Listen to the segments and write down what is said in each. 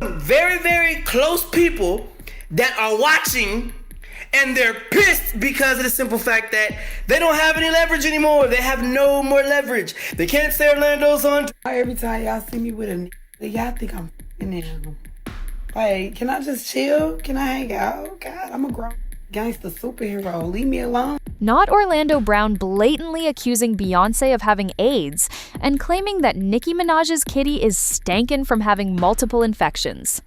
very, very close people that are watching, and they're pissed because of the simple fact that they don't have any leverage anymore. They have no more leverage. They can't say Orlando's on. Every time y'all see me with a y'all think I'm f***ing him. Like, can I just chill? Can I hang out? God, I'm a grown gangster superhero. Leave me alone. Not Orlando Brown blatantly accusing Beyoncé of having AIDS and claiming that Nicki Minaj's kitty is stankin' from having multiple infections.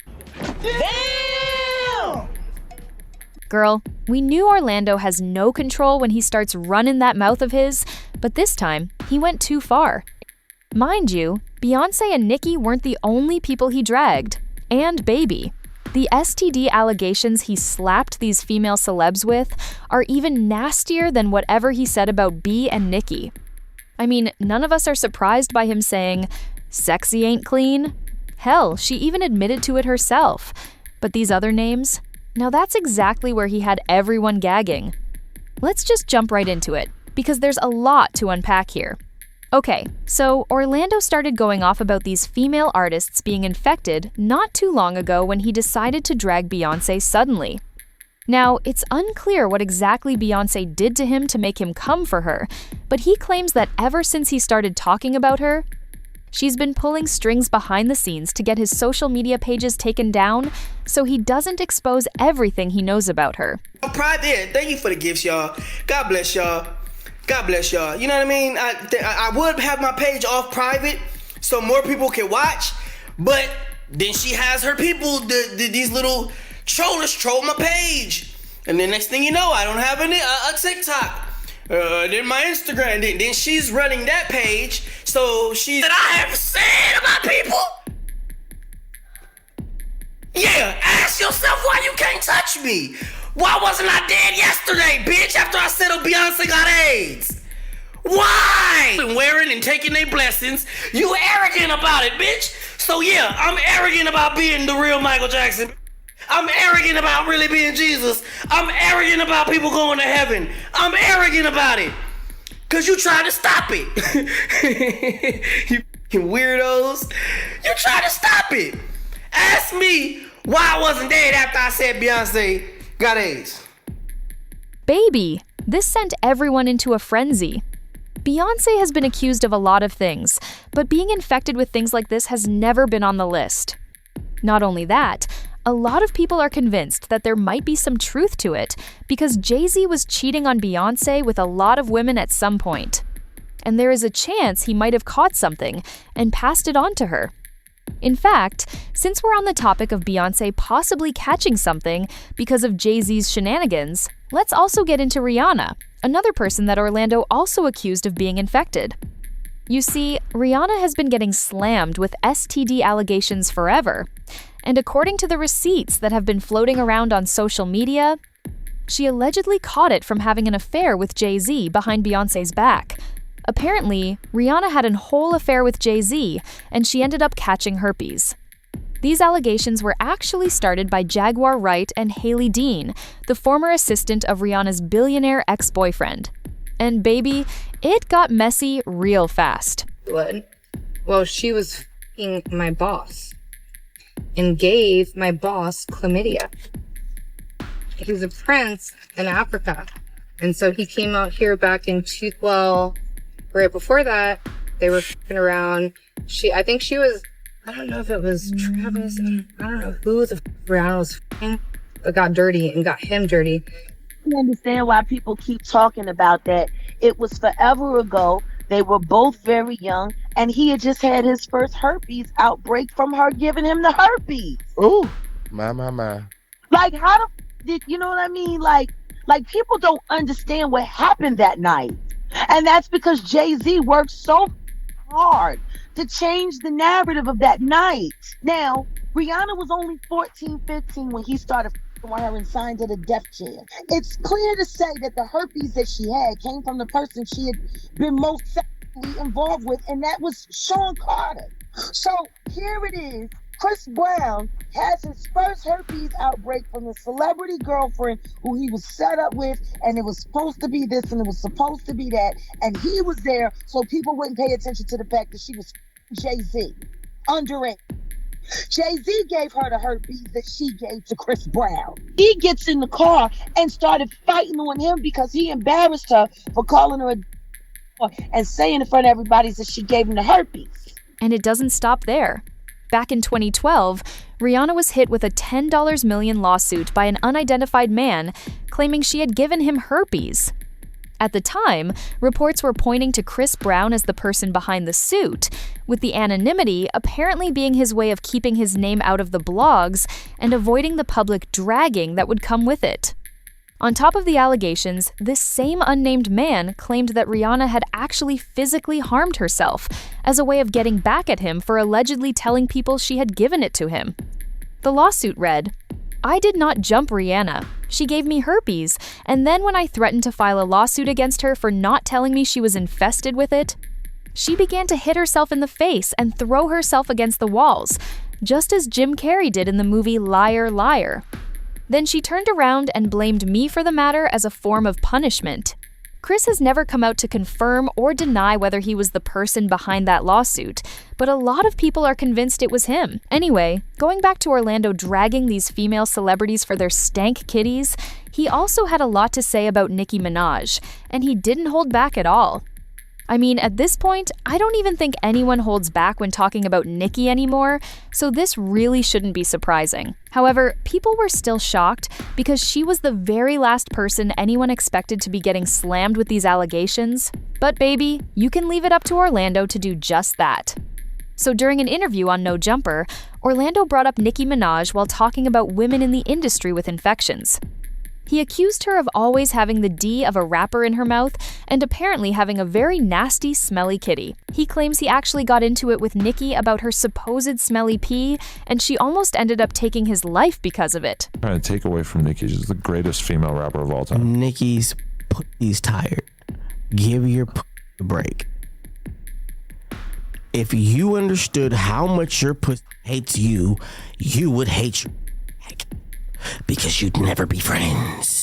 Damn! Girl, we knew Orlando has no control when he starts running that mouth of his, but this time, he went too far. Mind you, Beyoncé and Nicki weren't the only people he dragged, and Baby. The STD allegations he slapped these female celebs with are even nastier than whatever he said about B and Nicki. I mean, none of us are surprised by him saying, "Sexy ain't clean." Hell, she even admitted to it herself. But these other names? Now that's exactly where he had everyone gagging. Let's just jump right into it, because there's a lot to unpack here. Okay, so Orlando started going off about these female artists being infected not too long ago when he decided to drag Beyoncé suddenly. Now, it's unclear what exactly Beyoncé did to him to make him come for her, but he claims that ever since he started talking about her, she's been pulling strings behind the scenes to get his social media pages taken down so he doesn't expose everything he knows about her. Private, thank you for the gifts, y'all. God bless y'all. God bless y'all. You know what I mean? I would have my page off private so more people can watch, but then she has her people, these little trollers troll my page. And then next thing you know, I don't have a TikTok. Then my Instagram. Then she's running that page, so she that I have said about people. Yeah, ask yourself why you can't touch me. Why wasn't I dead yesterday, bitch, after I said Beyonce got AIDS? Why? Been wearing and taking their blessings. You arrogant about it, bitch. So yeah, I'm arrogant about being the real Michael Jackson. I'm arrogant about really being Jesus. I'm arrogant about people going to heaven. I'm arrogant about it. Cause you tried to stop it. You weirdos. You tried to stop it. Ask me why I wasn't dead after I said Beyonce got AIDS. Baby, this sent everyone into a frenzy. Beyoncé has been accused of a lot of things, but being infected with things like this has never been on the list. Not only that, a lot of people are convinced that there might be some truth to it because Jay-Z was cheating on Beyoncé with a lot of women at some point. And there is a chance he might have caught something and passed it on to her. In fact, since we're on the topic of Beyoncé possibly catching something because of Jay-Z's shenanigans, let's also get into Rihanna, another person that Orlando also accused of being infected. You see, Rihanna has been getting slammed with STD allegations forever, and according to the receipts that have been floating around on social media, she allegedly caught it from having an affair with Jay-Z behind Beyoncé's back. Apparently, Rihanna had a whole affair with Jay-Z, and she ended up catching herpes. These allegations were actually started by Jaguar Wright and Hailey Dean, the former assistant of Rihanna's billionaire ex-boyfriend. And baby, it got messy real fast. What? Well, she was f***ing my boss and gave my boss chlamydia. He's a prince in Africa. And so he came out here back in right before that, they were f***ing around. I think she was, I don't know if it was Travis, I don't know who the Rihanna was f***ing, but got dirty and got him dirty. I understand why people keep talking about that. It was forever ago. They were both very young, and he had just had his first herpes outbreak from her giving him the herpes. Ooh, my. Like, did you know what I mean? Like people don't understand what happened that night. And that's because Jay-Z worked so hard to change the narrative of that night. Now, Rihanna was only 14, 15 when he started with her and signed to the death chair. It's clear to say that the herpes that she had came from the person she had been most sexually involved with, and that was Sean Carter. So here it is. Chris Brown has his first herpes outbreak from a celebrity girlfriend who he was set up with, and it was supposed to be this and it was supposed to be that, and he was there so people wouldn't pay attention to the fact that she was Jay-Z underage. Jay-Z gave her the herpes that she gave to Chris Brown. He gets in the car and started fighting on him because he embarrassed her for calling her a and saying in front of everybody that she gave him the herpes. And it doesn't stop there. Back in 2012, Rihanna was hit with a $10 million lawsuit by an unidentified man claiming she had given him herpes. At the time, reports were pointing to Chris Brown as the person behind the suit, with the anonymity apparently being his way of keeping his name out of the blogs and avoiding the public dragging that would come with it. On top of the allegations, this same unnamed man claimed that Rihanna had actually physically harmed herself as a way of getting back at him for allegedly telling people she had given it to him. The lawsuit read, "I did not jump Rihanna. She gave me herpes, and then when I threatened to file a lawsuit against her for not telling me she was infested with it, she began to hit herself in the face and throw herself against the walls, just as Jim Carrey did in the movie Liar, Liar. Then she turned around and blamed me for the matter as a form of punishment." Chris has never come out to confirm or deny whether he was the person behind that lawsuit, but a lot of people are convinced it was him. Anyway, going back to Orlando dragging these female celebrities for their stank kitties, he also had a lot to say about Nicki Minaj, and he didn't hold back at all. I mean, at this point, I don't even think anyone holds back when talking about Nicki anymore, so this really shouldn't be surprising. However, people were still shocked because she was the very last person anyone expected to be getting slammed with these allegations. But baby, you can leave it up to Orlando to do just that. So during an interview on No Jumper, Orlando brought up Nicki Minaj while talking about women in the industry with infections. He accused her of always having the D of a rapper in her mouth and apparently having a very nasty, smelly kitty. He claims he actually got into it with Nicki about her supposed smelly pee, and she almost ended up taking his life because of it. Trying to take away from Nicki, she's the greatest female rapper of all time. Nicki's pussy's tired. Give your pussy a break. If you understood how much your pussy hates you, you would hate your back. Because you'd never be friends.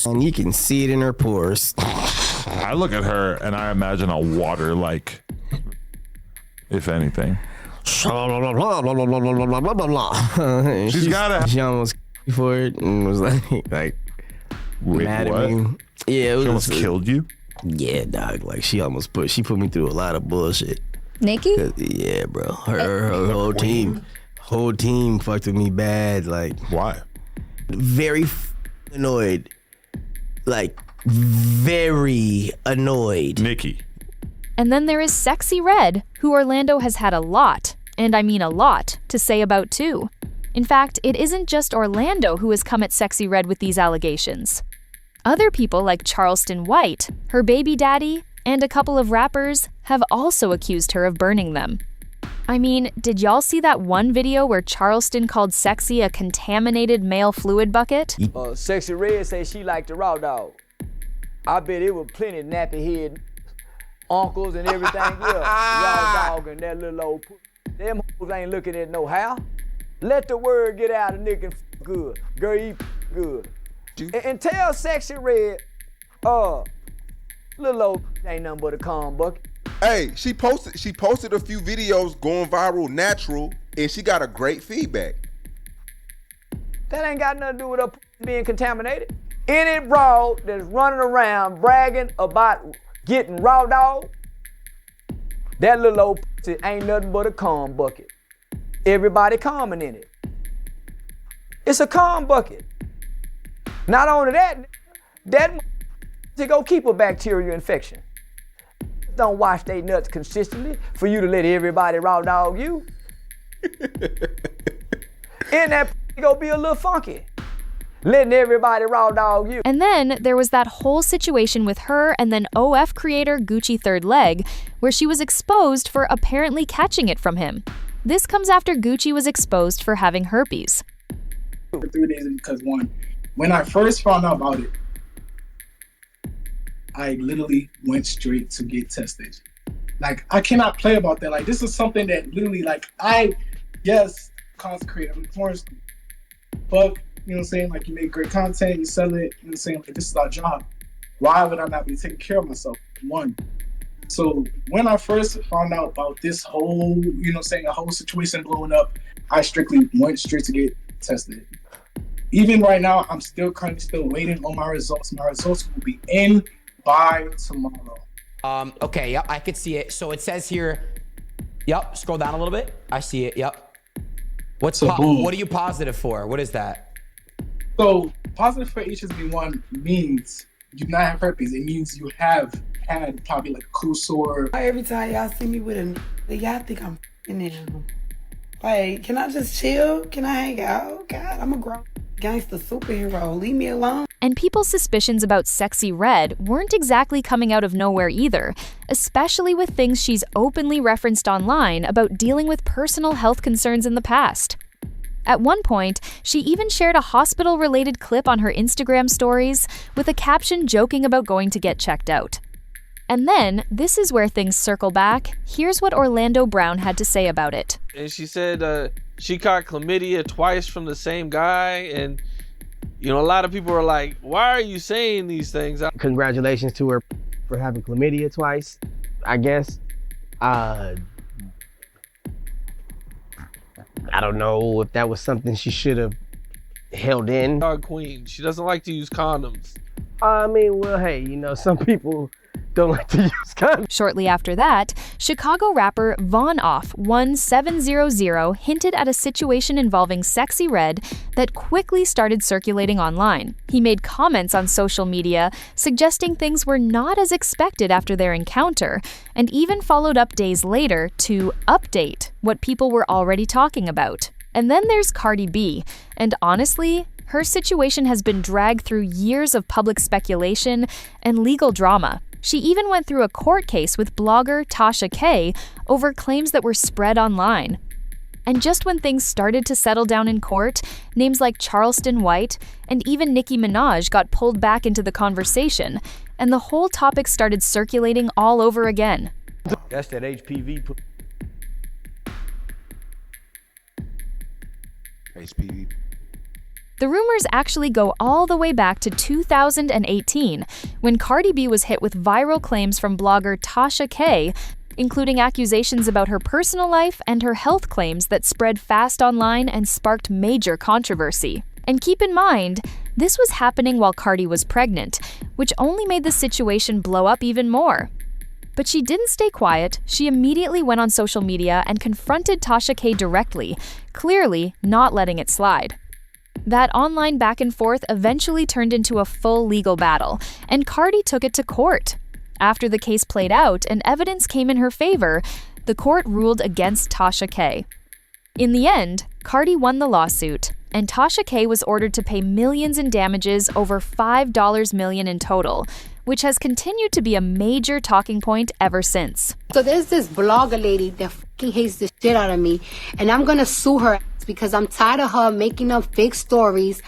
And you can see it in her pores. I look at her and I imagine a water like, if anything. She's got She almost for it and was like wait, mad what? at me. Yeah, it was She almost killed you? Yeah, dog. Like she put me through a lot of bullshit. Nicki? Yeah, bro. Her whole team fucked with me bad. Like Why? very annoyed. Like very annoyed. Nicki. And then there is Sexy Red, who Orlando has had a lot, and I mean a lot, to say about too. In fact, it isn't just Orlando who has come at Sexy Red with these allegations. Other people like Charleston White, her baby daddy, and a couple of rappers have also accused her of burning them. I mean, did y'all see that one video where Charleston called Sexy a contaminated male fluid bucket? Sexy Red say she like the raw dog. I bet it was plenty of nappy head uncles and everything else. Raw dog and that little old them hoes ain't looking at no how. Let the word get out of nigga good. Girl, you good. And tell Sexy Red, little old ain't nothing but a calm bucket. Hey, she posted a few videos going viral natural, and she got a great feedback. That ain't got nothing to do with her being contaminated. Any broad that's running around bragging about getting raw dog, that little old pussy ain't nothing but a calm bucket. Everybody calming in it. It's a calm bucket. Not only that to go keep a bacterial infection. Don't wash they nuts consistently for you to let everybody raw dog you. And that go be a little funky. Letting everybody raw dog you. And then there was that whole situation with her and then OF creator Gucci Third Leg, where she was exposed for apparently catching it from him. This comes after Gucci was exposed for having herpes. For 3 days because when I first found out about it, I literally went straight to get tested. Like, I cannot play about that. Like, this is something that literally, like, consecrate, I'm forced, but, you know what I'm saying? Like, you make great content, you sell it, you know what I'm saying? Like, this is our job. Why would I not be taking care of myself? One. So when I first found out about this whole, a whole situation blowing up, I strictly went straight to get tested. Even right now, I'm still waiting on my results. My results will be in by tomorrow. Okay, yep, I could see it. So it says here, yep, scroll down a little bit. I see it, yep. What are you positive for? What is that? So positive for HSV1 means you do not have herpes. It means you have had probably like a cool sore. Every time y'all see me with a y'all think I'm f***ing. Like, can I just chill? Can I hang out? God, I'm a grown gangster superhero. Leave me alone. And people's suspicions about Sexy Red weren't exactly coming out of nowhere either, especially with things she's openly referenced online about dealing with personal health concerns in the past. At one point, she even shared a hospital-related clip on her Instagram stories with a caption joking about going to get checked out. And then, this is where things circle back. Here's what Orlando Brown had to say about it. And she said she caught chlamydia twice from the same guy. And, a lot of people are like, why are you saying these things? Congratulations to her for having chlamydia twice, I guess. I don't know if that was something she should have held in. Dog queen. She doesn't like to use condoms. I mean, well, hey, some people don't like to use condoms. Shortly after that, Chicago rapper Von Off 1700 hinted at a situation involving Sexy Red that quickly started circulating online. He made comments on social media suggesting things were not as expected after their encounter, and even followed up days later to update what people were already talking about. And then there's Cardi B, and honestly, her situation has been dragged through years of public speculation and legal drama. She even went through a court case with blogger Tasha K over claims that were spread online. And just when things started to settle down in court, names like Charleston White and even Nicki Minaj got pulled back into the conversation, and the whole topic started circulating all over again. That's that HPV. HPV. The rumors actually go all the way back to 2018, when Cardi B was hit with viral claims from blogger Tasha K, including accusations about her personal life and her health claims that spread fast online and sparked major controversy. And keep in mind, this was happening while Cardi was pregnant, which only made the situation blow up even more. But she didn't stay quiet. She immediately went on social media and confronted Tasha K directly, clearly not letting it slide. That online back and forth eventually turned into a full legal battle, and Cardi took it to court. After the case played out and evidence came in her favor, the court ruled against Tasha K. In the end, Cardi won the lawsuit, and Tasha K was ordered to pay millions in damages, over $5 million in total, which has continued to be a major talking point ever since. So there's this blogger lady that fucking hates the shit out of me, and I'm gonna sue her because I'm tired of her making up fake stories,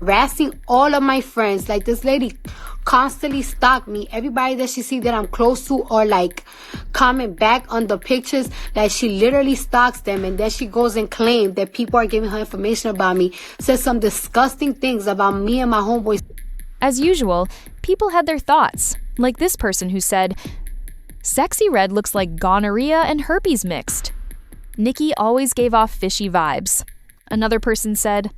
harassing all of my friends. Like, this lady constantly stalk me. Everybody that she see that I'm close to, or like comment back on the pictures, like she literally stalks them, and then she goes and claims that people are giving her information about me, says some disgusting things about me and my homeboys. As usual, people had their thoughts, like this person who said, "Sexy Red looks like gonorrhea and herpes mixed. Nicki always gave off fishy vibes." Another person said,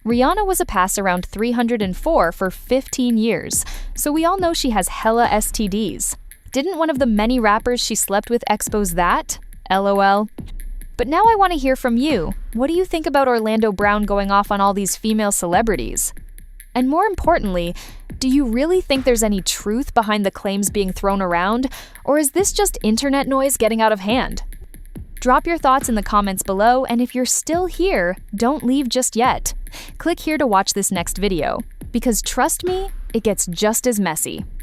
"Rihanna was a pass around 304 for 15 years, so we all know she has hella STDs. Didn't one of the many rappers she slept with expose that? LOL." But now I want to hear from you. What do you think about Orlando Brown going off on all these female celebrities? And more importantly, do you really think there's any truth behind the claims being thrown around, or is this just internet noise getting out of hand? Drop your thoughts in the comments below, and if you're still here, don't leave just yet. Click here to watch this next video, because trust me, it gets just as messy.